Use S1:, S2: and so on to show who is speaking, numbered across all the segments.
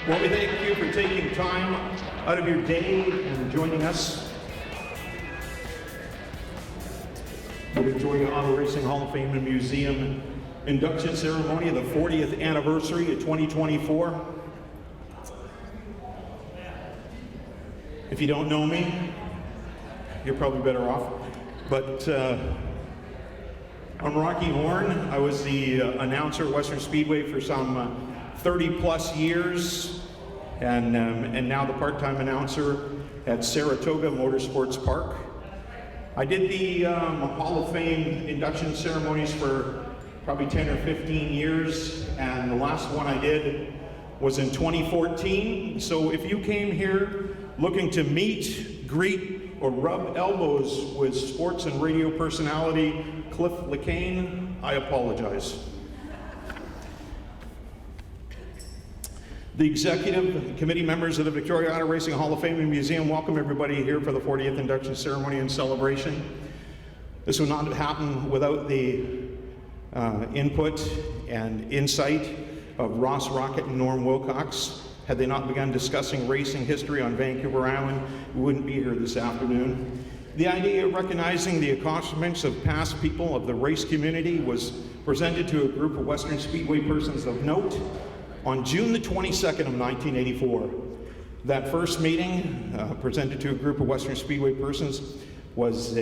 S1: Well, we thank you for taking time out of your day and joining us. We're enjoying the Auto Racing Hall of Fame and Museum induction ceremony, the 40th anniversary of 2024. If you don't know me, you're probably better off. But I'm Rocky Horn. I was the announcer at Western Speedway for some 30 plus years, and now the part-time announcer at Saratoga Motorsports Park. I did the Hall of Fame induction ceremonies for probably 10 or 15 years, and the last one I did was in 2014. So if you came here looking to meet, greet, or rub elbows with sports and radio personality Cliff LeCain, I apologize. The executive committee members of the Victoria Auto Racing Hall of Fame and Museum welcome everybody here for the 40th induction ceremony and celebration. This would not have happened without the input and insight of Ross Rocket and Norm Wilcox. Had they not begun discussing racing history on Vancouver Island, we wouldn't be here this afternoon. The idea of recognizing the accomplishments of past people of the race community was presented to a group of Western Speedway persons of note on June the 22nd of 1984. That first meeting, presented to a group of Western Speedway persons, was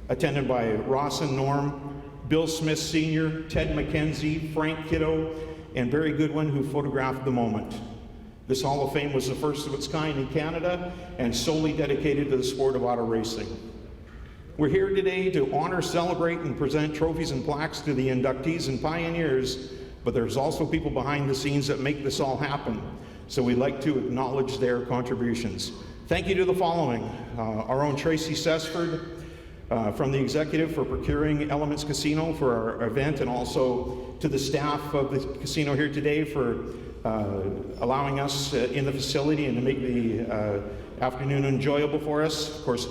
S1: attended by Ross and Norm, Bill Smith Sr., Ted McKenzie, Frank Kiddo, and Barry Goodwin, who photographed the moment. This Hall of Fame was the first of its kind in Canada and solely dedicated to the sport of auto racing. We're here today to honor, celebrate, and present trophies and plaques to the inductees and pioneers, but there's also people behind the scenes that make this all happen. So we'd like to acknowledge their contributions. Thank you to the following. Our own Tracy Sesford, from the executive for procuring Elements Casino for our event, and also to the staff of the casino here today for allowing us in the facility and to make the afternoon enjoyable for us. Of course,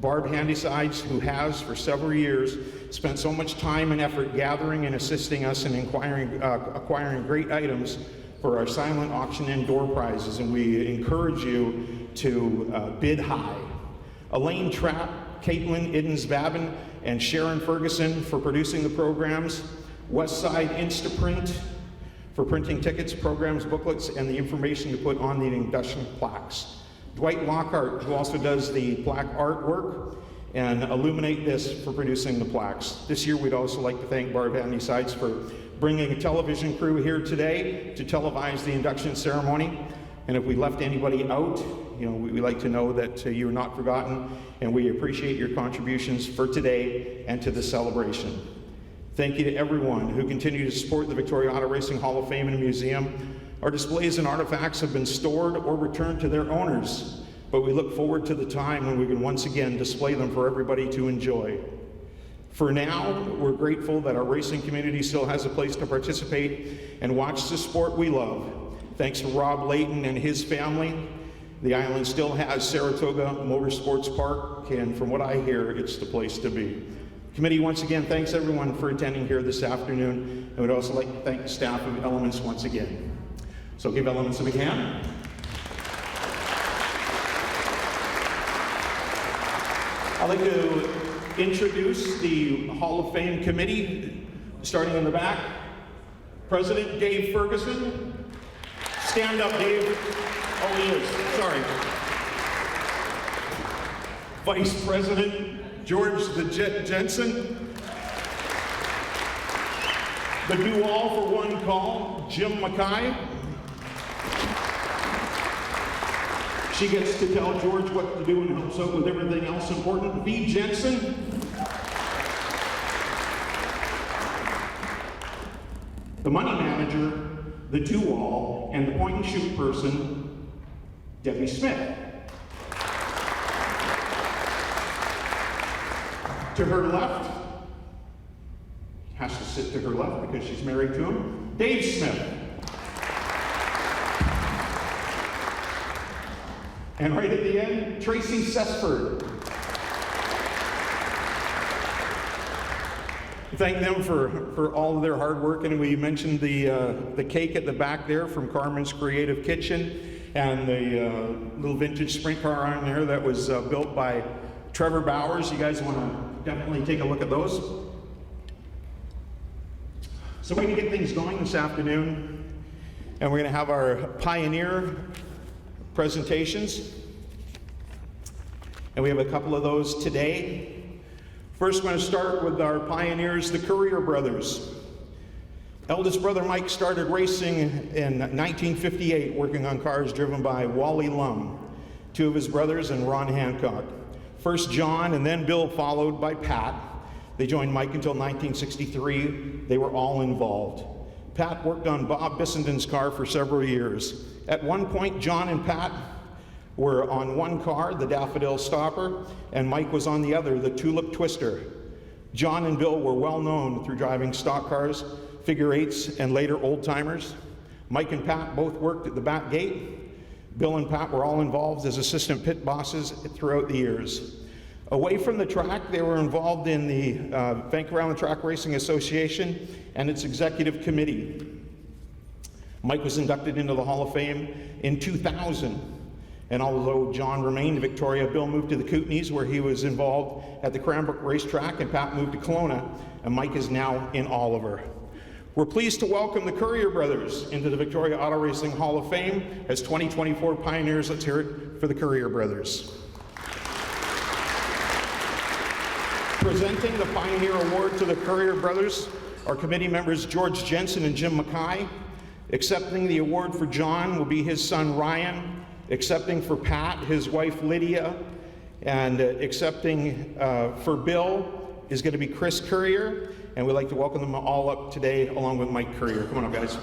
S1: Barb Handysides, who has for several years spent so much time and effort gathering and assisting us in acquiring great items for our silent auction and door prizes, and we encourage you to bid high. Elaine Trapp, Caitlin Iddens-Babin, and Sharon Ferguson for producing the programs. Westside Instaprint for printing tickets, programs, booklets, and the information to put on the induction plaques. Dwight Lockhart, who also does the plaque artwork, and Illuminate This for producing the plaques. This year we'd also like to thank Barb Handysides for bringing a television crew here today to televise the induction ceremony. And if we left anybody out, you know, we like to know that you are not forgotten, and we appreciate your contributions for today and to the celebration. Thank you to everyone who continue to support the Victoria Auto Racing Hall of Fame and Museum. Our displays and artifacts have been stored or returned to their owners, but we look forward to the time when we can once again display them for everybody to enjoy. For now, we're grateful that our racing community still has a place to participate and watch the sport we love. Thanks to Rob Layton and his family, the island still has Saratoga Motorsports Park, and from what I hear, it's the place to be. Committee, once again, thanks everyone for attending here this afternoon, and we'd also like to thank the staff of Elements once again. So give Elements a big hand. I'd like to introduce the Hall of Fame committee, starting in the back. President Dave Ferguson. Stand up, Dave. Oh, he is. Sorry. Vice President George the Jet Jensen. The do-all for one call, Jim Mackay. She gets to tell George what to do and helps out with everything else important. V. Jensen. The money manager, the do-all, and the point-and-shoot person, Debbie Smith. To her left, has to sit to her left because she's married to him, Dave Smith. And right at the end, Tracy Sesford. Thank them for all of their hard work, and we mentioned the cake at the back there from Carmen's Creative Kitchen, and the little vintage sprint car on there that was built by Trevor Bowers. You guys want to definitely take a look at those. So we're going to get things going this afternoon, and we're going to have our Pioneer presentations, and we have a couple of those today. First, we're going to start with our pioneers, the Courier brothers. Eldest brother Mike started racing in 1958, working on cars driven by Wally Lum, two of his brothers, and Ron Hancock. First John and then Bill, followed by Pat. They joined Mike until 1963. They were all involved. Pat worked on Bob Bissenden's car for several years. At one point, John and Pat were on one car, the Daffodil Stopper, and Mike was on the other, the Tulip Twister. John and Bill were well known through driving stock cars, figure eights, and later old timers. Mike and Pat both worked at the back gate. Bill and Pat were all involved as assistant pit bosses throughout the years. Away from the track, they were involved in the Vancouver Island Track Racing Association and its executive committee. Mike was inducted into the Hall of Fame in 2000. And although John remained in Victoria, Bill moved to the Kootenays, where he was involved at the Cranbrook Racetrack, and Pat moved to Kelowna, and Mike is now in Oliver. We're pleased to welcome the Courier brothers into the Victoria Auto Racing Hall of Fame as 2024 pioneers. Let's hear it for the Courier brothers. Presenting the Pioneer Award to the Courier brothers are committee members George Jensen and Jim Mackay. Accepting the award for John will be his son Ryan. Accepting for Pat, his wife Lydia, and accepting for Bill is going to be Chris Courier, and we'd like to welcome them all up today along with Mike Courier. Come on up, guys.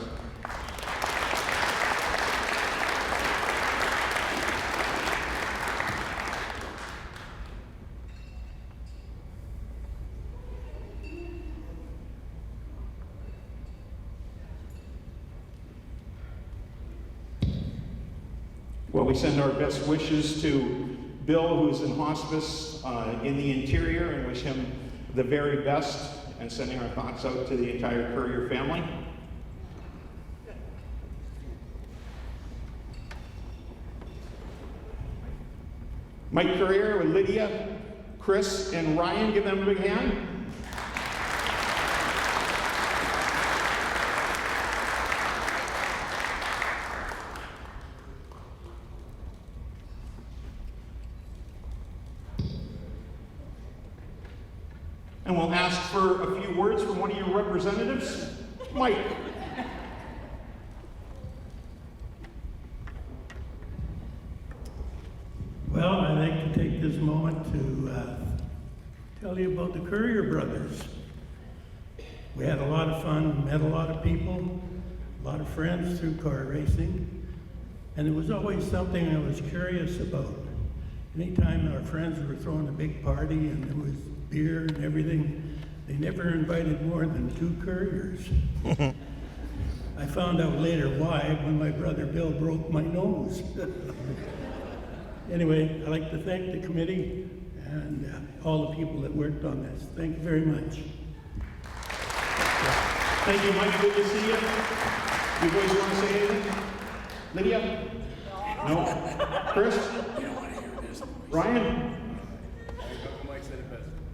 S1: Well, we send our best wishes to Bill, who's in hospice in the interior, and wish him the very best, and sending our thoughts out to the entire Courier family. Mike Courier with Lydia, Chris, and Ryan, give them a big hand. And we'll ask for a few words from one of your representatives. Mike.
S2: Well, I'd like to take this moment to tell you about the Courier brothers. We had a lot of fun, met a lot of people, a lot of friends through car racing, and it was always something I was curious about. Anytime our friends were throwing a big party and there was beer and everything, they never invited more than 2 Couriers. I found out later why when my brother Bill broke my nose. Anyway, I'd like to thank the committee and all the people that worked on this. Thank you very much.
S1: Thank you, Mike. Good to see you. You boys want to say anything? Lydia? No? Chris? Ryan?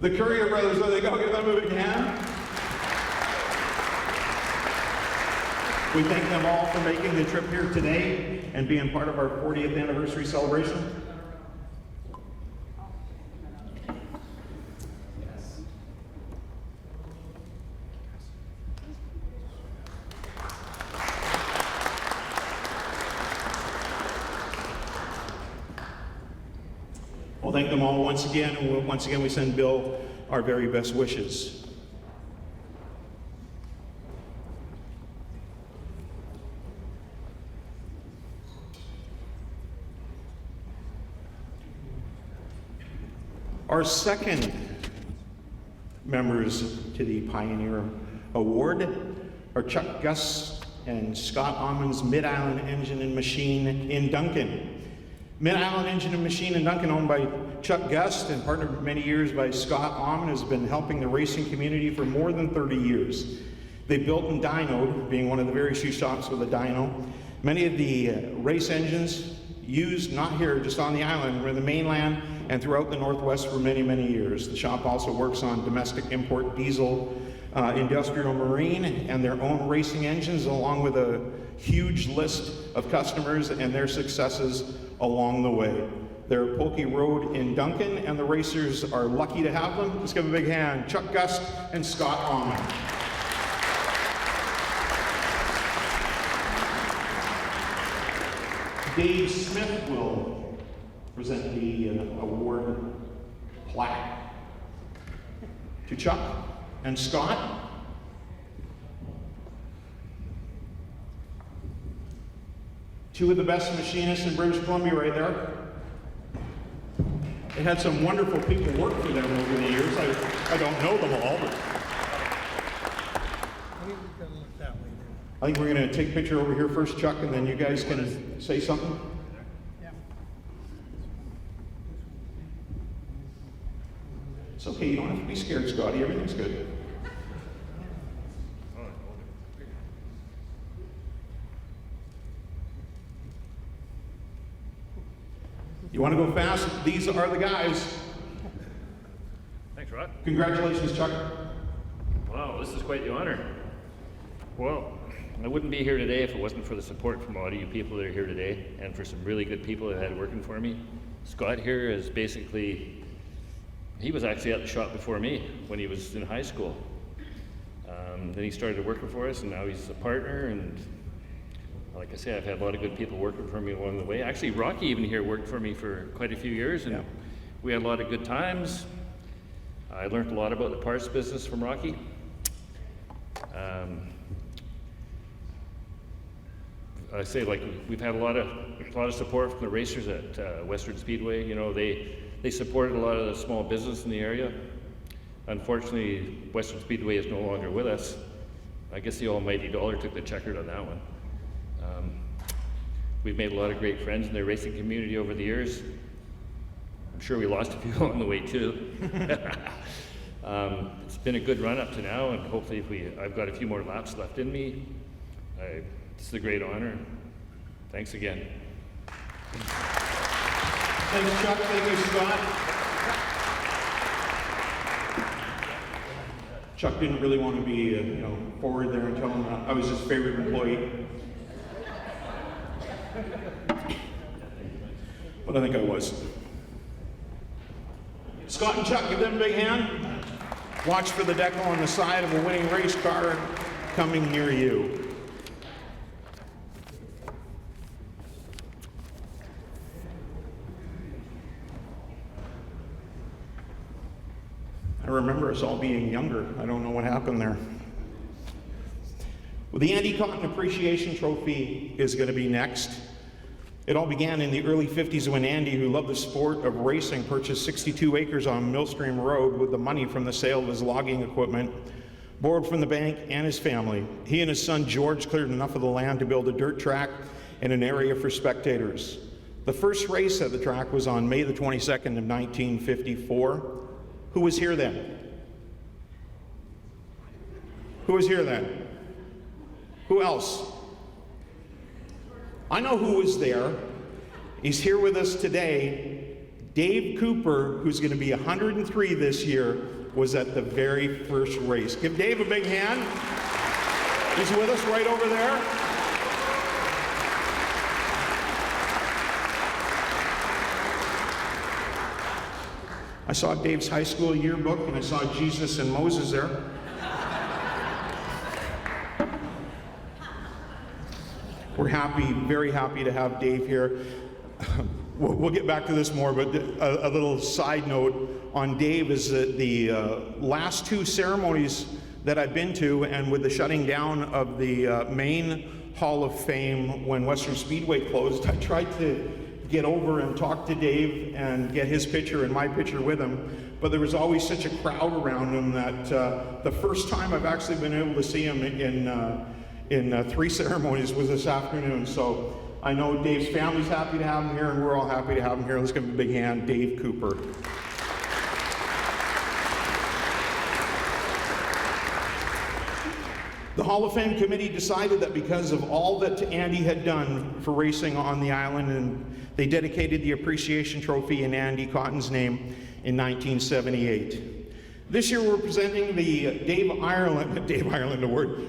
S1: The Courier brothers, there they go. Give them a big hand. We thank them all for making the trip here today and being part of our 40th anniversary celebration. We'll thank them all once again, and once again we send Bill our very best wishes. Our second members to the Pioneer Award are Chuck Gus and Scott Ammon's Mid-Island Engine and Machine in Duncan. Mid-Island Engine and Machine in Duncan, owned by Chuck Gust and partnered for many years by Scott Almond, has been helping the racing community for more than 30 years. They built and dynoed, being one of the very few shops with a dyno, many of the race engines used not here, just on the island, but in the mainland and throughout the Northwest for many, many years. The shop also works on domestic import diesel, industrial marine, and their own racing engines, along with a huge list of customers and their successes along the way. They're at Polkey Road in Duncan, and the racers are lucky to have them. Let's give a big hand. Chuck Gust and Scott Almond. Dave Smith will present the award plaque to Chuck and Scott. Two of the best machinists in British Columbia right there. They had some wonderful people work for them over the years. I don't know them all, but I think we're going to take a picture over here first, Chuck, and then you guys can say something. It's okay, you don't have to be scared, Scotty. Everything's good. You want to go fast? These are the guys.
S3: Thanks, Rod.
S1: Congratulations, Chuck.
S3: Wow, this is quite the honor. Well, I wouldn't be here today if it wasn't for the support from a lot of you people that are here today, and for some really good people that I had working for me. Scott here is basically, he was actually at the shop before me when he was in high school. Then he started working for us, and now he's a partner, and like I say, I've had a lot of good people working for me along the way. Actually, Rocky even here worked for me for quite a few years, and we had a lot of good times. I learned a lot about the parts business from Rocky. I say, like, we've had a lot of support from the racers at Western Speedway. You know, they supported a lot of the small business in the area. Unfortunately, Western Speedway is no longer with us. I guess the almighty dollar took the checkered on that one. We've made a lot of great friends in the racing community over the years. I'm sure we lost a few along the way too. It's been a good run up to now, and hopefully I've got a few more laps left in me. This is a great honor. Thanks again.
S1: Thanks, Chuck. Thank you, Scott. Chuck didn't really want to be, forward there and tell him I was his favorite employee. But I think I was. Scott and Chuck, give them a big hand. Watch for the decal on the side of a winning race car coming near you. I remember us all being younger. I don't know what happened there. Well, the Andy Cotton Appreciation Trophy is going to be next. It all began in the early 50s when Andy, who loved the sport of racing, purchased 62 acres on Millstream Road with the money from the sale of his logging equipment, borrowed from the bank and his family. He and his son George cleared enough of the land to build a dirt track and an area for spectators. The first race at the track was on May the 22nd of 1954. Who was here then? Who was here then? Who else? I know who was there. He's here with us today. Dave Cooper, who's going to be 103 this year, was at the very first race. Give Dave a big hand. He's with us right over there. I saw Dave's high school yearbook, and I saw Jesus and Moses there. We're happy, very happy to have Dave here. We'll get back to this more, but a little side note on Dave is that the last two ceremonies that I've been to, and with the shutting down of the main Hall of Fame when Western Speedway closed, I tried to get over and talk to Dave and get his picture and my picture with him, but there was always such a crowd around him that the first time I've actually been able to see him in 3 ceremonies was this afternoon. So I know Dave's family's happy to have him here, and we're all happy to have him here. Let's give him a big hand, Dave Cooper. The Hall of Fame committee decided that because of all that Andy had done for racing on the island, and they dedicated the appreciation trophy in Andy Cotton's name in 1978. This year we're presenting the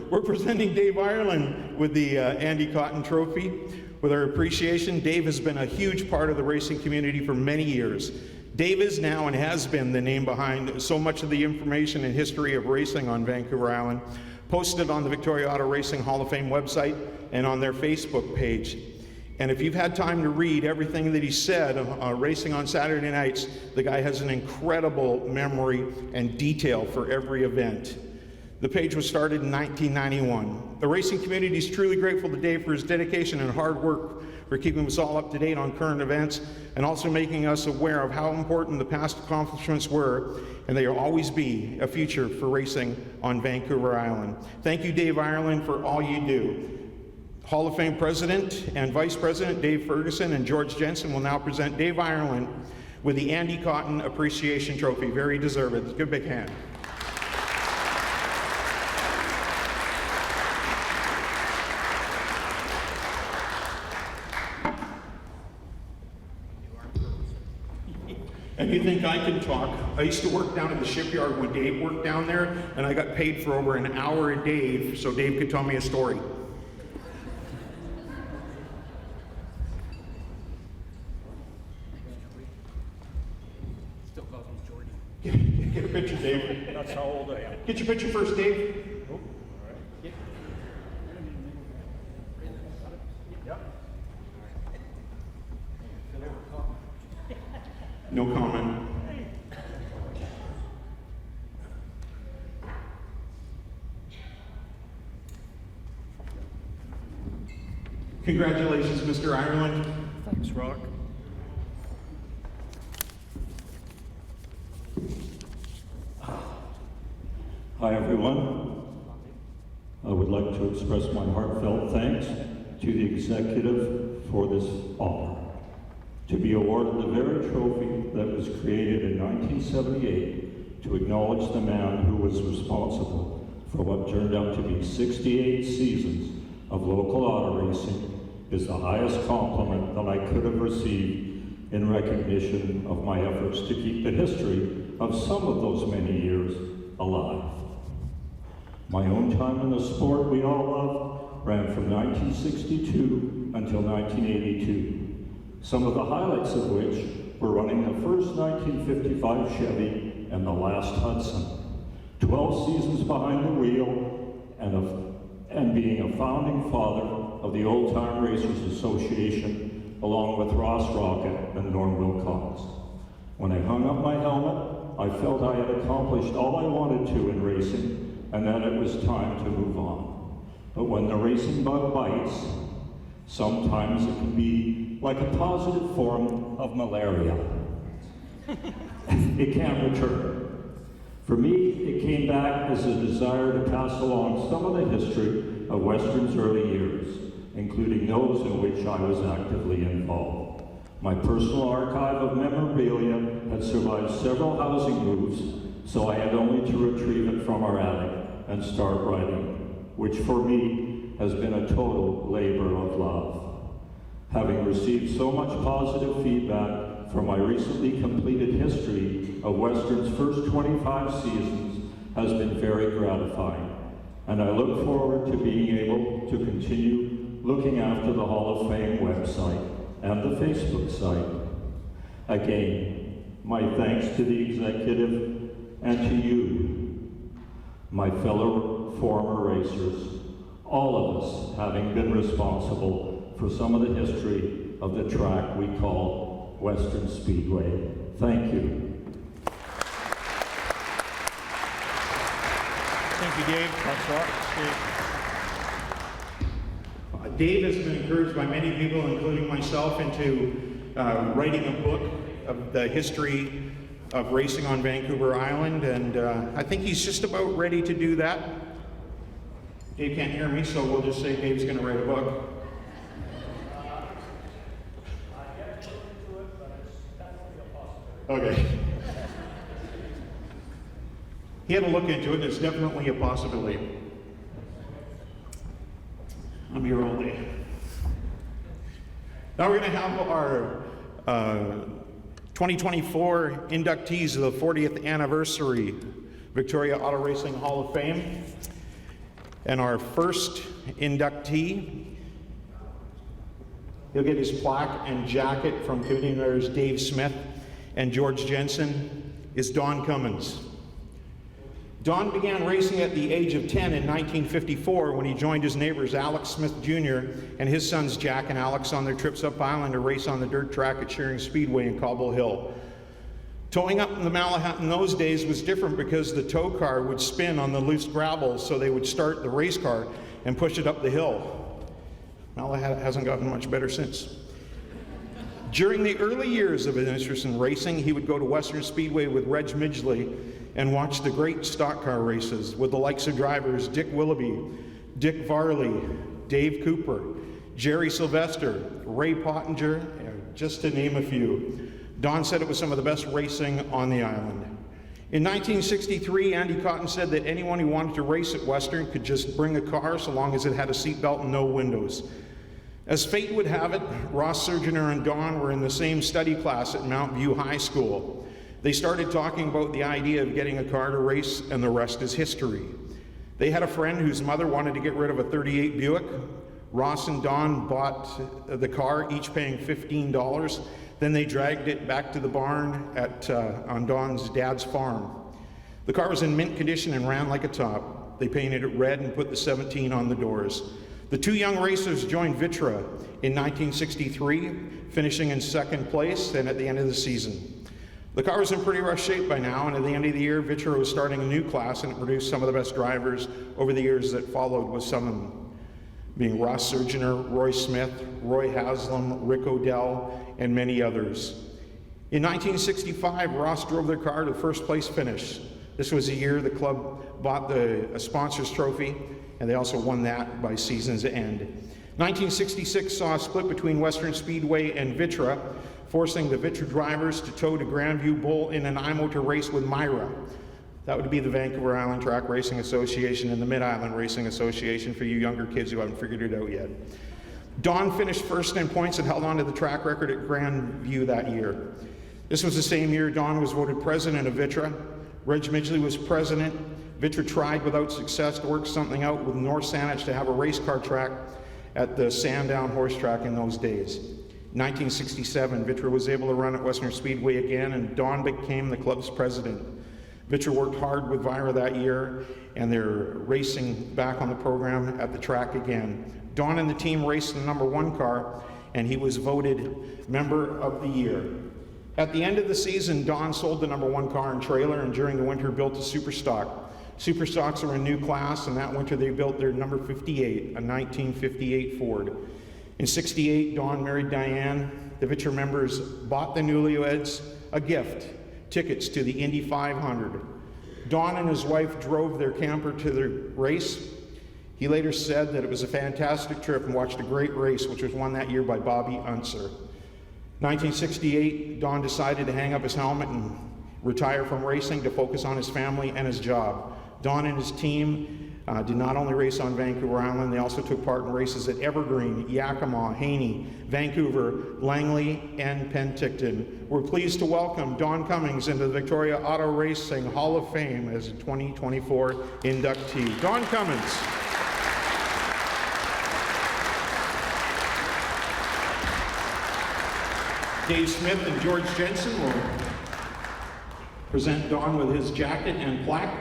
S1: we're presenting Dave Ireland with the Andy Cotton Trophy with our appreciation. Dave has been a huge part of the racing community for many years. Dave is now and has been the name behind so much of the information and history of racing on Vancouver Island, posted on the Victoria Auto Racing Hall of Fame website and on their Facebook page. And if you've had time to read everything that he said racing on Saturday nights, the guy has an incredible memory and detail for every event. The page was started in 1991. The racing community is truly grateful to Dave for his dedication and hard work for keeping us all up to date on current events and also making us aware of how important the past accomplishments were, and they will always be a future for racing on Vancouver Island. Thank you, Dave Ireland, for all you do. Hall of Fame President and Vice President Dave Ferguson and George Jensen will now present Dave Ireland with the Andy Cotton Appreciation Trophy. Very deserved. Give a big hand. And you think I can talk? I used to work down at the shipyard when Dave worked down there, and I got paid for over an hour a day so Dave could tell me a story. Get a picture, Dave.
S4: That's how old I am.
S1: Get your picture first, Dave.
S4: Oh, all right. Yep.
S1: No comment. Congratulations, Mr. Ireland.
S4: Thanks, Rock.
S5: Hi, everyone. I would like to express my heartfelt thanks to the executive for this honor. To be awarded the very trophy that was created in 1978 to acknowledge the man who was responsible for what turned out to be 68 seasons of local auto racing is the highest compliment that I could have received in recognition of my efforts to keep the history of some of those many years alive. My own time in the sport we all love ran from 1962 until 1982, some of the highlights of which were running the first 1955 Chevy and the last Hudson, 12 seasons behind the wheel, and being a founding father of the Old Time Racers Association, along with Ross Rocket and Norm Wilcox. When I hung up my helmet, I felt I had accomplished all I wanted to in racing, and that it was time to move on. But when the racing bug bites, sometimes it can be like a positive form of malaria. It can't return. For me, it came back as a desire to pass along some of the history of Western's early years, including those in which I was actively involved. My personal archive of memorabilia had survived several housing moves, so I had only to retrieve it from our attic and start writing, which for me has been a total labor of love. Having received so much positive feedback from my recently completed history of Western's first 25 seasons has been very gratifying, and I look forward to being able to continue looking after the Hall of Fame website and the Facebook site. Again, my thanks to the executive and to you, my fellow former racers, all of us having been responsible for some of the history of the track we call Western Speedway. Thank you.
S1: Thank you, Dave.
S4: Thanks, Rock.
S1: Dave has been encouraged by many people, including myself, into writing a book of the history of racing on Vancouver Island, and I think he's just about ready to do that. Dave can't hear me, so we'll just say Dave's going to write a book. Okay. He had to look into it, and it's definitely a possibility. I'm here all day. Now we're going to have our 2024 inductees of the 40th anniversary Victoria Auto Racing Hall of Fame. And our first inductee, he'll get his plaque and jacket from committee members Dave Smith and George Jensen, is Don Cummins. Don began racing at the age of 10 in 1954 when he joined his neighbors Alex Smith Jr. and his sons Jack and Alex on their trips up island to race on the dirt track at Shearing Speedway in Cobble Hill. Towing up in the Malahat in those days was different because the tow car would spin on the loose gravel, so they would start the race car and push it up the hill. Malahat hasn't gotten much better since. During the early years of his interest in racing, he would go to Western Speedway with Reg Midgley and watch the great stock car races with the likes of drivers Dick Willoughby, Dick Varley, Dave Cooper, Jerry Sylvester, Ray Pottinger, just to name a few. Don said it was some of the best racing on the island. In 1963, Andy Cotton said that anyone who wanted to race at Western could just bring a car so long as it had a seatbelt and no windows. As fate would have it, Ross Surgener and Don were in the same study class at Mount View High School. They started talking about the idea of getting a car to race, and the rest is history. They had a friend whose mother wanted to get rid of a 38 Buick. Ross and Don bought the car, each paying $15. Then they dragged it back to the barn on Don's dad's farm. The car was in mint condition and ran like a top. They painted it red and put the 17 on the doors. The two young racers joined Vitra in 1963, finishing in second place and at the end of the season. The car was in pretty rough shape by now, and at the end of the year, Vitra was starting a new class, and it produced some of the best drivers over the years that followed, with some of them being Ross Surgener, Roy Smith, Roy Haslam, Rick Odell, and many others. In 1965, Ross drove their car to the first place finish. This was the year the club bought a sponsor's trophy, and they also won that by season's end. 1966 saw a split between Western Speedway and Vitra, forcing the Vitra drivers to tow to Grandview Bull in Nanaimo to race with Myra. That would be the Vancouver Island Track Racing Association and the Mid-Island Racing Association for you younger kids who haven't figured it out yet. Don finished first in points and held on to the track record at Grandview that year. This was the same year Don was voted president of Vitra. Reg Midgley was president. Vitra tried without success to work something out with North Saanich to have a race car track at the Sandown horse track in those days. In 1967, Vitra was able to run at Western Speedway again, and Don became the club's president. Vitra worked hard with Vira that year, and they're racing back on the program at the track again. Don and the team raced the #1 car, and he was voted Member of the Year. At the end of the season, Don sold the #1 car and trailer, and during the winter built a Superstock. Superstocks are a new class, and that winter they built their number 58, a 1958 Ford. In '68, Don married Diane. The Vitra members bought the newlyweds a gift, tickets to the Indy 500. Don and his wife drove their camper to the race. He later said that it was a fantastic trip and watched a great race, which was won that year by Bobby Unser. 1968, Don decided to hang up his helmet and retire from racing to focus on his family and his job. Don and his team did not only race on Vancouver Island, they also took part in races at Evergreen, Yakima, Haney, Vancouver, Langley, and Penticton. We're pleased to welcome Don Cummins into the Victoria Auto Racing Hall of Fame as a 2024 inductee. Don Cummins. Dave Smith and George Jensen will present Don with his jacket and plaque.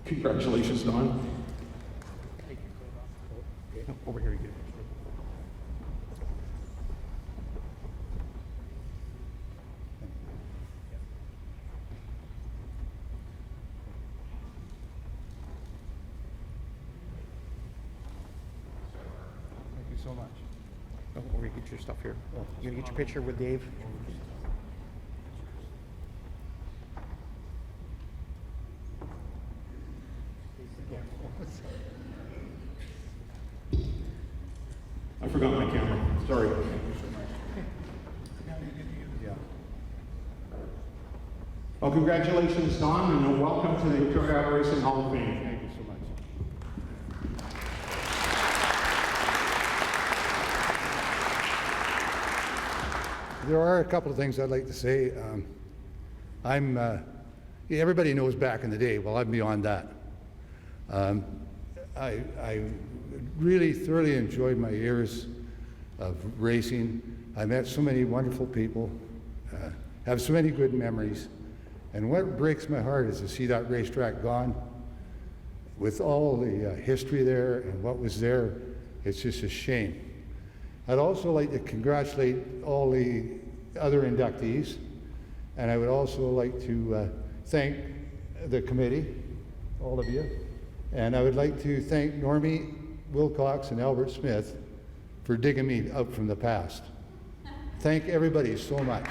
S1: Congratulations, Don. Over here, you get it.
S4: Thank you so much.
S1: Oh, over here, get your stuff here. You gonna get your picture with Dave? I forgot my camera. Sorry.
S4: Yeah.
S1: congratulations, Don, and welcome to the Victoria Auto Racing Hall of Fame.
S4: Thank you so much. There are a couple of things I'd like to say. Everybody knows back in the day. Well, I'm beyond that. I really thoroughly enjoyed my years of racing. I met so many wonderful people, have so many good memories. And what breaks my heart is to see that racetrack gone. With all the history there and what was there, it's just a shame. I'd also like to congratulate all the other inductees, and I would also like to thank the committee, all of you, and I would like to thank Normie Wilcox and Albert Smith for digging me up from the past. Thank everybody so much.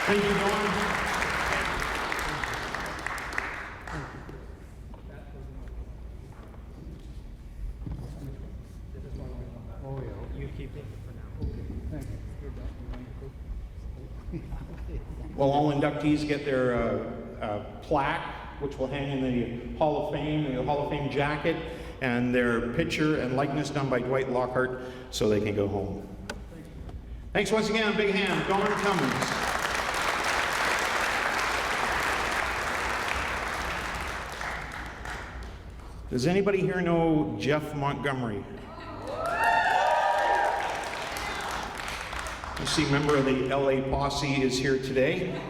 S1: Thank you, Don. Well, all inductees get their plaque, which will hang in the Hall of Fame, the Hall of Fame jacket, and their picture and likeness done by Dwight Lockhart, so they can go home. Thanks once again. Big hand, Don Cummins. Does anybody here know Jeff Montgomery? I see a member of the LA Posse is here today.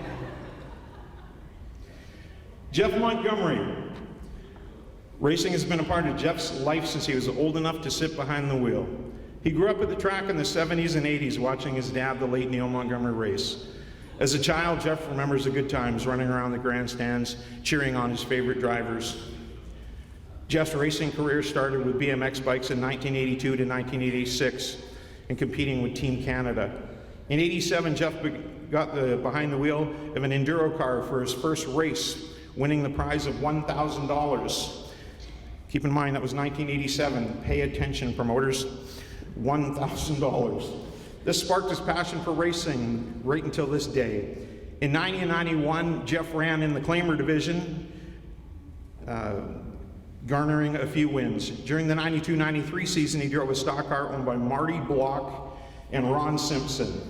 S1: Jeff Montgomery. Racing has been a part of Jeff's life since he was old enough to sit behind the wheel. He grew up at the track in the 70s and 80s watching his dad, the late Neil Montgomery, race. As a child, Jeff remembers the good times running around the grandstands, cheering on his favorite drivers. Jeff's racing career started with BMX bikes in 1982 to 1986 and competing with Team Canada. In '87, Jeff got behind the wheel of an enduro car for his first race, winning the prize of $1,000. Keep in mind that was 1987. Pay attention, promoters. $1,000. This sparked his passion for racing right until this day. In 90 and 91, Jeff ran in the Claimer division, garnering a few wins. During the 92-93 season, he drove a stock car owned by Marty Block and Ron Simpson.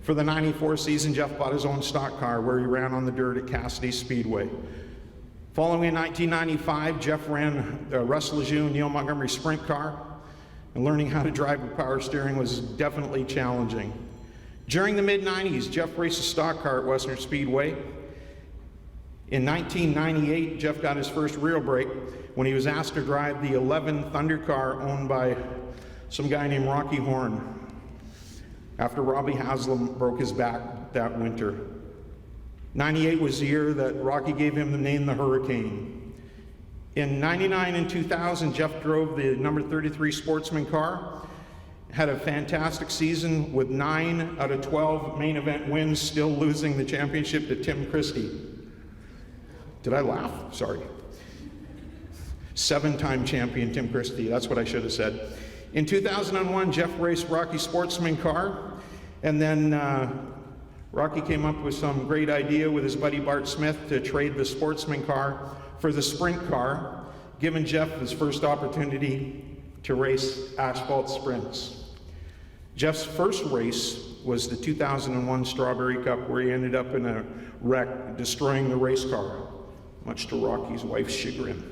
S1: For the 94 season, Jeff bought his own stock car where he ran on the dirt at Cassidy Speedway. Following in 1995, Jeff ran Russ Lejeune Neil Montgomery sprint car, and learning how to drive with power steering was definitely challenging. During the mid-90s, Jeff raced a stock car at Western Speedway. In 1998, Jeff got his first real break when he was asked to drive the 11 Thunder car owned by some guy named Rocky Horn, after Robbie Haslam broke his back that winter. 98 was the year that Rocky gave him the name the Hurricane. In 99 and 2000, Jeff drove the number 33 Sportsman car, had a fantastic season with 9 out of 12 main event wins, still losing the championship to Tim Christie. Did I laugh? Sorry. 7-time champion Tim Christie, that's what I should have said. In 2001, Jeff raced Rocky's Sportsman car, and then Rocky came up with some great idea with his buddy Bart Smith to trade the Sportsman car for the Sprint car, giving Jeff his first opportunity to race asphalt sprints. Jeff's first race was the 2001 Strawberry Cup, where he ended up in a wreck, destroying the race car, much to Rocky's wife's chagrin.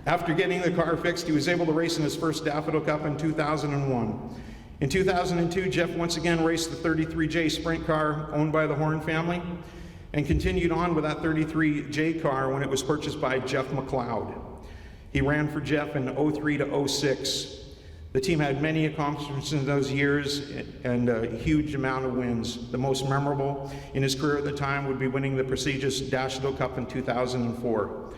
S1: After getting the car fixed, he was able to race in his first Daffodil Cup in 2001. In 2002, Jeff once again raced the 33J sprint car owned by the Horn family, and continued on with that 33J car when it was purchased by Jeff McLeod. He ran for Jeff in 03 to 06. The team had many accomplishments in those years and a huge amount of wins. The most memorable in his career at the time would be winning the prestigious Daffodil Cup in 2004.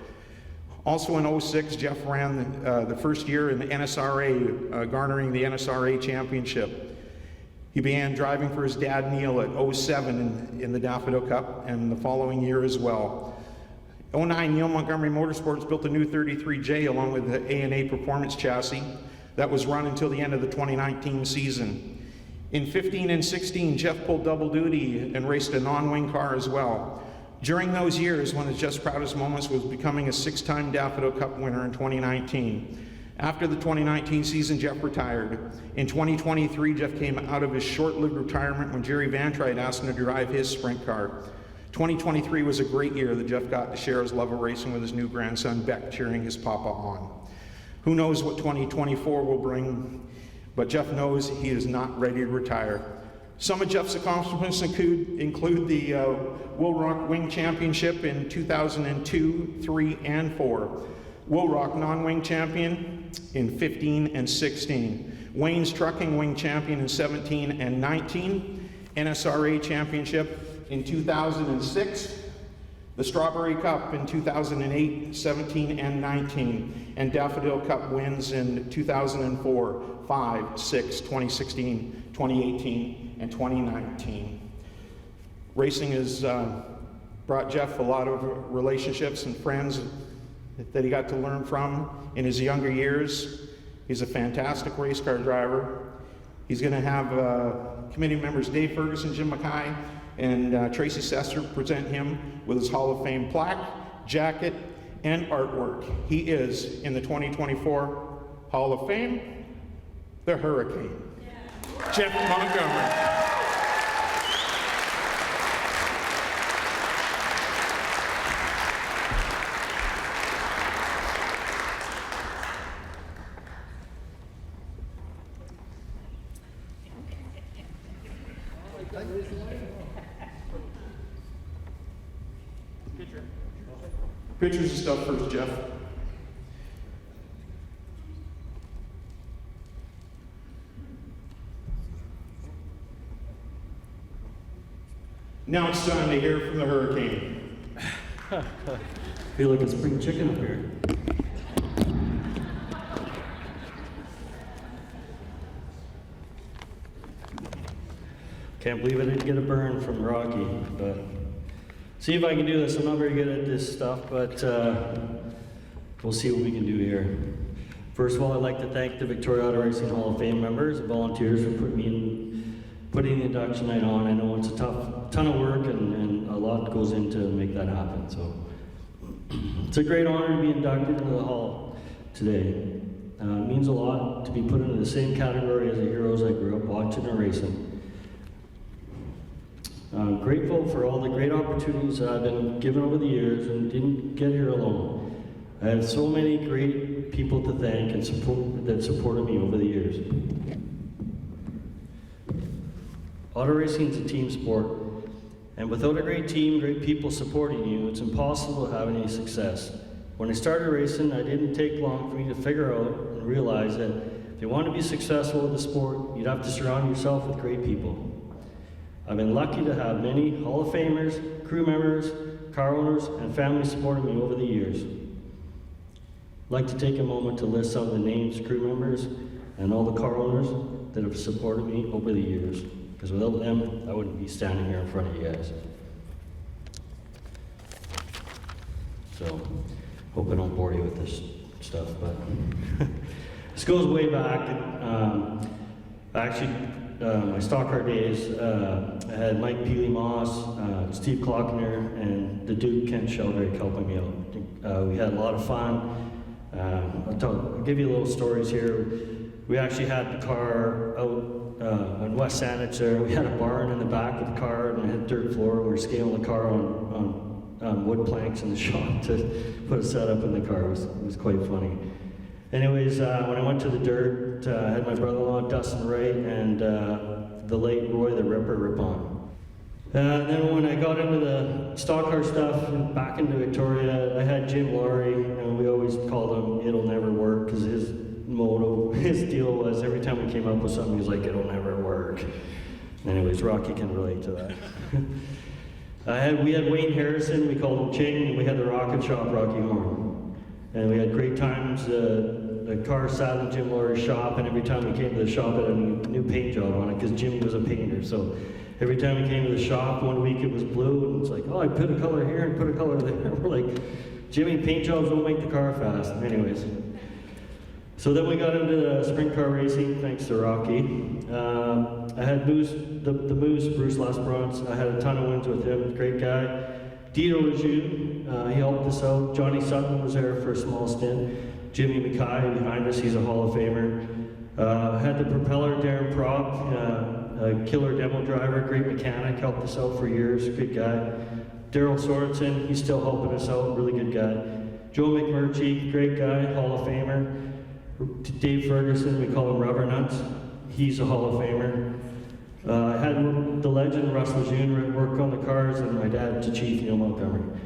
S1: Also in 06, Jeff ran the first year in the NSRA, garnering the NSRA championship. He began driving for his dad Neil at 07 in the Daffodil Cup, and the following year as well. 09, Neil Montgomery Motorsports built a new 33J along with the A&A Performance chassis that was run until the end of the 2019 season. In 15 and 16, Jeff pulled double duty and raced a non-wing car as well. During those years, one of Jeff's proudest moments was becoming a 6-time Daffodil Cup winner in 2019. After the 2019 season, Jeff retired. In 2023, Jeff came out of his short-lived retirement when Jerry Vantrite asked him to drive his sprint car. 2023 was a great year that Jeff got to share his love of racing with his new grandson, Beck, cheering his papa on. Who knows what 2024 will bring, but Jeff knows he is not ready to retire. Some of Jeff's accomplishments include the Will Rock Wing Championship in 2002, 3, and 4. Will Rock non-wing champion in 15 and 16. Wayne's Trucking Wing champion in 17 and 19. NSRA championship in 2006. The Strawberry Cup in 2008, 17, and 19. And Daffodil Cup wins in 2004, 5, 6, 2016, 2018, and 2019. Racing has brought Jeff a lot of relationships and friends that he got to learn from in his younger years. He's a fantastic race car driver. He's going to have committee members Dave Ferguson, Jim Mackay, and Tracy Sester present him with his Hall of Fame plaque, jacket, and artwork. He is in the 2024 Hall of Fame, the Hurricane. Yeah. Jeff Montgomery. Pictures and stuff first, Jeff. Now it's time to hear from the Hurricane.
S6: Feel like a spring chicken up here. Can't believe I didn't get a burn from Rocky, but see if I can do this. I'm not very good at this stuff, but we'll see what we can do here. First of all, I'd like to thank the Victoria Auto Racing Hall of Fame members and volunteers for putting the induction night on. I know it's a ton of work and a lot goes into make that happen. So it's a great honor to be inducted into the hall today. It means a lot to be put into the same category as the heroes I grew up watching and racing. I'm grateful for all the great opportunities that I've been given over the years and didn't get here alone. I have so many great people to thank and that supported me over the years. Auto racing is a team sport, and without a great team, great people supporting you, it's impossible to have any success. When I started racing, it didn't take long for me to figure out and realize that if you want to be successful with the sport, you'd have to surround yourself with great people. I've been lucky to have many Hall of Famers, crew members, car owners, and family supporting me over the years. I'd like to take a moment to list some of the names, crew members, and all the car owners that have supported me over the years, because without them, I wouldn't be standing here in front of you guys. So, hope I don't bore you with this stuff, but this goes way back. My stock car days, I had Mike Peely Moss, Steve Klockner, and the Duke Kent Sheldrake helping me out. We had a lot of fun. I'll give you little stories here. We actually had the car out on West Saanich there. We had a barn in the back of the car and it had dirt floor. We were scaling the car on wood planks in the shop to put a setup in the car. It was quite funny. Anyways, when I went to the dirt, I had my brother-in-law Dustin Wright and the late Roy the Ripper Rippon. Then when I got into the stock car stuff and back into Victoria, I had Jim Laurie, and we always called him "It'll Never Work" because his motto, his deal was every time we came up with something, he's like, "It'll never work." Anyways, Rocky can relate to that. We had Wayne Harrison, we called him Ching, and we had the Rocket Shop Rocky Horn. And we had great times. The car sat in Jim Laurie's shop, and every time we came to the shop, it had a new paint job on it because Jimmy was a painter. So every time we came to the shop, one week it was blue, and it's like, oh, I put a color here and put a color there. We're like, Jimmy, paint jobs don't make the car fast. Anyways, So then we got into the sprint car racing, thanks to Rocky. I had Moose, the Moose, Bruce Lesperance. I had a ton of wins with him, great guy. Dito Lejeune, he helped us out. Johnny Sutton was there for a small stint. Jimmy Mackay behind us, he's a Hall of Famer. Had the propeller, Darren Prop, a killer demo driver, great mechanic, helped us out for years, good guy. Daryl Sorensen, he's still helping us out, really good guy. Joe McMurtry, great guy, Hall of Famer. Dave Ferguson, we call him Rubber Nuts, he's a Hall of Famer. I had the legend Russ Lejeune work on the cars, and my dad, Chief Neil Montgomery.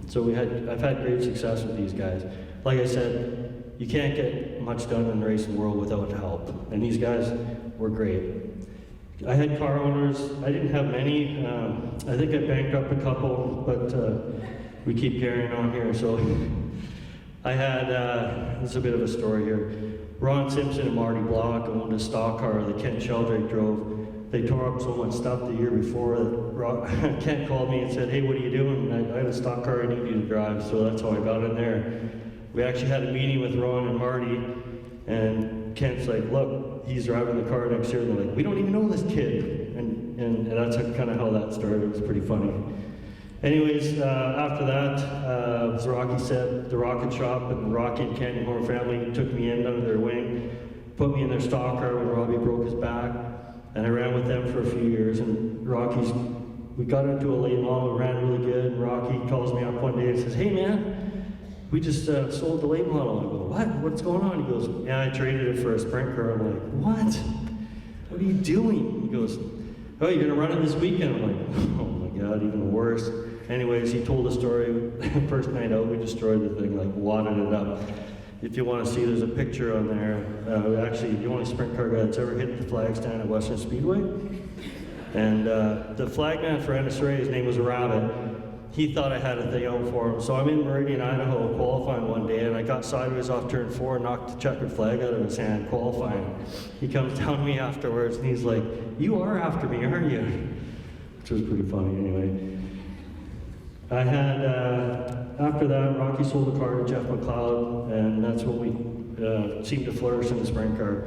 S6: So I've had great success with these guys. Like I said, you can't get much done in the racing world without help, and these guys were great. I had car owners, I didn't have many. I think I banked up a couple, but we keep carrying on here. So I had, this is a bit of a story here. Ron Simpson and Marty Block owned a stock car that Ken Sheldrake drove. They tore up so much stuff the year before that Ken called me and said, hey, what are you doing? I have a stock car I need you to drive, so that's how I got in there. We actually had a meeting with Ron and Marty, and Ken's like, look, he's driving the car next year, and they're like, we don't even know this kid. And that's kind of how that started. It was pretty funny. Anyways, after that, as Rocky said, the Rocket Shop and the Rocky and Canyon Horn family took me in under their wing, put me in their stock car when Robbie broke his back, and I ran with them for a few years. And we got into a late model, ran really good, and Rocky calls me up one day and says, hey man, we just sold the late model. I go, what? What's going on? He goes, yeah, I traded it for a sprint car. I'm like, what? What are you doing? He goes, oh, you're gonna run it this weekend? I'm like, oh my God, even worse. Anyways, he told a story. First night out, we destroyed the thing, like wadded it up. If you want to see, there's a picture on there. Actually, the only sprint car guy that's ever hit the flag stand at Western Speedway. And the flagman for NSRA, his name was Rabbit. He thought I had a thing out for him. So I'm in Meridian, Idaho, qualifying one day, and I got sideways off turn 4 and knocked the checkered flag out of his hand, qualifying. He comes down to me afterwards, and he's like, you are after me, aren't you? Which was pretty funny, anyway. I had, after that, Rocky sold the car to Jeff McLeod, and that's when we seemed to flourish in the sprint car.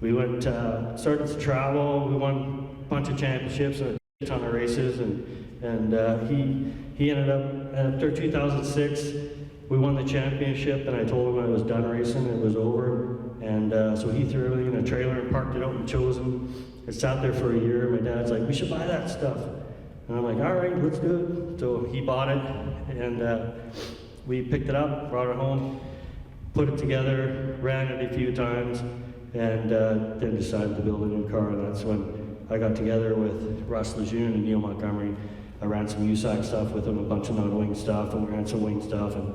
S6: We went, started to travel, we won a bunch of championships and a ton of races, and he ended up, after 2006, we won the championship, and I told him I was done racing, it was over, and so he threw everything in a trailer and parked it out in Chosen. It sat there for a year, my dad's like, we should buy that stuff. And I'm like, all right, let's do it. So he bought it, and we picked it up, brought it home, put it together, ran it a few times, and then decided to build a new car. And that's when I got together with Russ Lejeune and Neil Montgomery. I ran some USAC stuff with them, a bunch of non-wing stuff, and we ran some wing stuff, and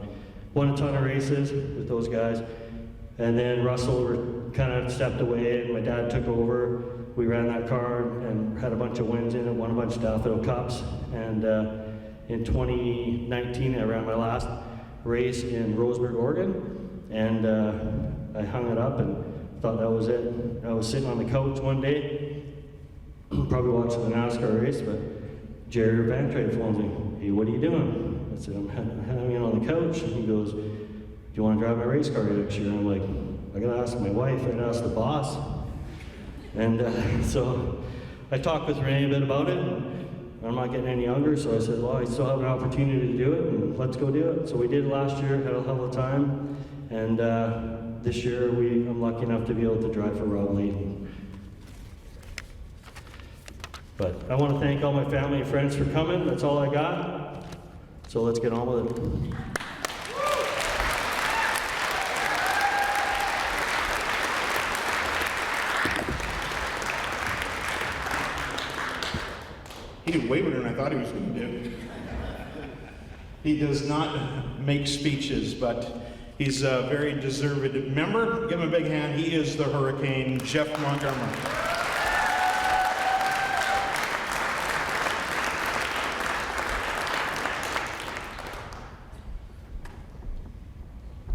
S6: won a ton of races with those guys. And then Russell kind of stepped away, and my dad took over. We ran that car and had a bunch of wins in it, won a bunch of Daffodil Cups. And in 2019, I ran my last race in Roseburg, Oregon. And I hung it up and thought that was it. I was sitting on the couch one day, probably watching the NASCAR race, but Jerry Van Trade phones me. Hey, what are you doing? I said, I'm hanging on the couch. And he goes, do you want to drive my race car next year? And I'm like, I gotta ask my wife, I gotta ask the boss. And so I talked with Renee a bit about it. I'm not getting any younger, so I said, well, I still have an opportunity to do it, and let's go do it. So we did last year, had a hell of a time. And this year, I'm lucky enough to be able to drive for Rob Lee. But I want to thank all my family and friends for coming. That's all I got. So let's get on with it.
S1: He did way better than I thought he was going to do. He does not make speeches, but he's a very deserved member. Give him a big hand. He is the Hurricane, Jeff Montgomery.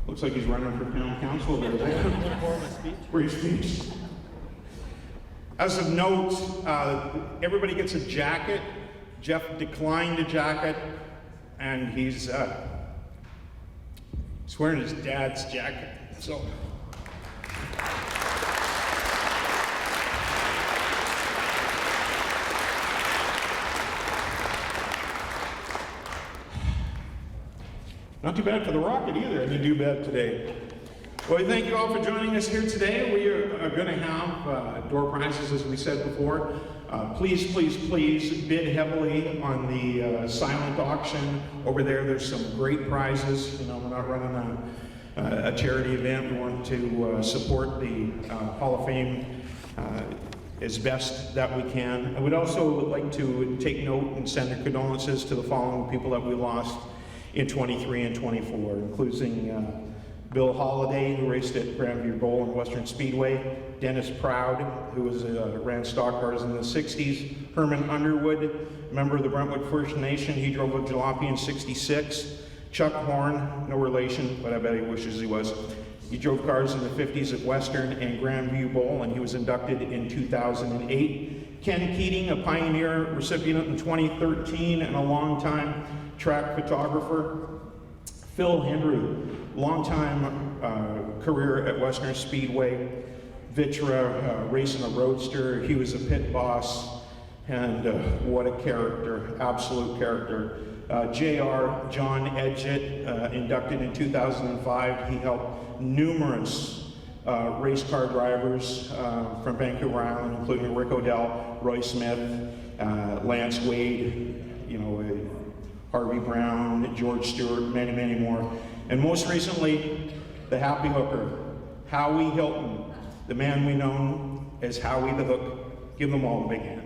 S1: Looks like he's running for town council there. For his speech. As of note, everybody gets a jacket. Jeff declined a jacket, and he's He's wearing his dad's jacket, so. Not too bad for the rocket either. I didn't do bad today. Well, thank you all for joining us here today. We are going to have door prizes, as we said before. Please, please, please bid heavily on the silent auction over there. There's some great prizes. You know, we're not running a charity event. We want to support the Hall of Fame as best that we can. I would also like to take note and send our condolences to the following people that we lost in 23 and 24, including Bill Holliday, who raced at Grandview Bowl and Western Speedway, Dennis Proud, who was ran stock cars in the 60s, Herman Underwood, member of the Brentwood First Nation, he drove a jalopy in 66, Chuck Horn, no relation, but I bet he wishes he was. He drove cars in the 50s at Western and Grandview Bowl, and he was inducted in 2008. Ken Keating, a Pioneer recipient in 2013 and a longtime track photographer. Phil Henry, longtime career at Western Speedway. Vitra, racing a roadster. He was a pit boss, and what a character, absolute character. JR, John Edgett, inducted in 2005. He helped numerous race car drivers from Vancouver Island, including Rick O'Dell, Roy Smith, Lance Wade, you know, Harvey Brown, George Stewart, many, many more. And most recently, the happy hooker, Howie Hilton, the man we know as Howie the Hook. Give them all a big hand.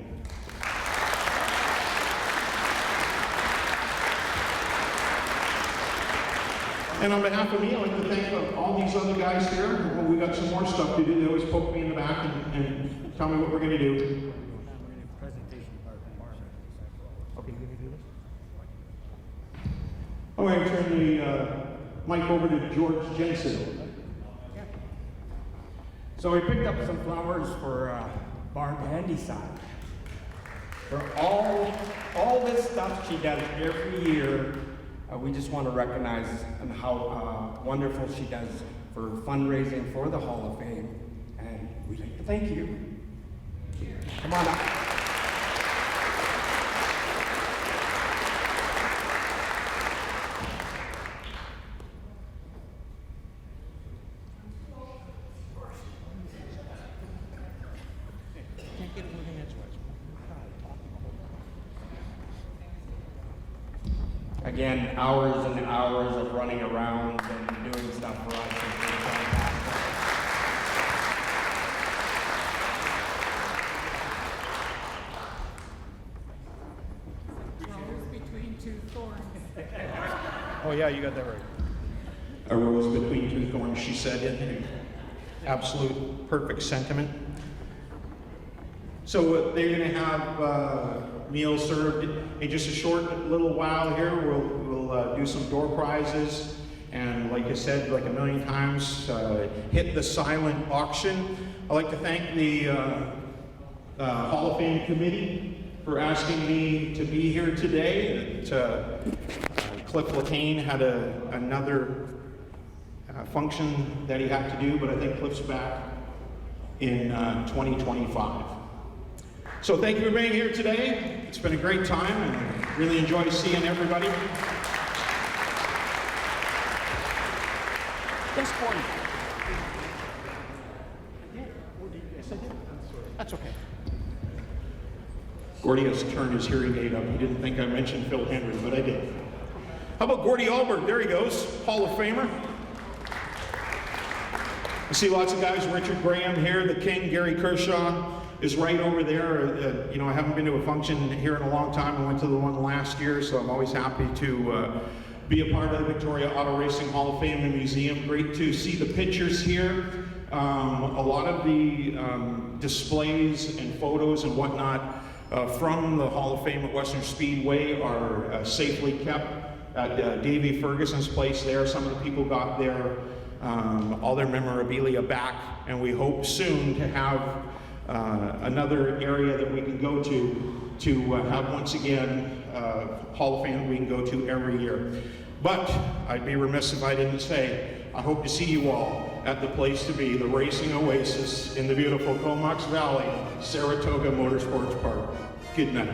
S1: And on behalf of me, I'd like to thank all these other guys here. Well, we got some more stuff to do. They always poke me in the back and tell me what we're going to do. I'm going to turn the mic over to George Jensen.
S7: So we picked up some flowers for Barb Handyside. For all this stuff she does every year, we just want to recognize and how wonderful she does for fundraising for the Hall of Fame. And we'd like to thank you. Come on up. Again, hours and hours of running around and doing stuff for us. It's been fantastic.
S8: Rose between two thorns.
S1: Oh yeah, you got that right. A rose between two thorns, she said, in absolute perfect sentiment. So they're going to have meals served in just a short little while here. We'll do some door prizes, and like I said, like a million times, hit the silent auction. I'd like to thank the Hall of Fame committee for asking me to be here today. Cliff LeCain had another function that he had to do, but I think Cliff's back in 2025. So thank you for being here today. It's been a great time and really enjoy seeing everybody.
S8: Yes, Gordon. Yes, I did. That's okay.
S1: Gordy has turned his hearing aid up. He didn't think I mentioned Phil Henry, but I did. How about Gordy Alberg? There he goes, Hall of Famer. I see lots of guys. Richard Graham here, the king. Gary Kershaw is right over there. You know, I haven't been to a function here in a long time. I went to the one last year, so I'm always happy to be a part of the Victoria Auto Racing Hall of Fame and Museum. Great to see the pictures here. A lot of the displays and photos and whatnot from the Hall of Fame at Western Speedway are safely kept at Davey Ferguson's place there. Some of the people got their all their memorabilia back, and we hope soon to have another area that we can go to have once again Hall of Fame that we can go to every year. But I'd be remiss if I didn't say, I hope to see you all at the place to be, the racing oasis in the beautiful Comox Valley, Saratoga Motorsports Park. Good night.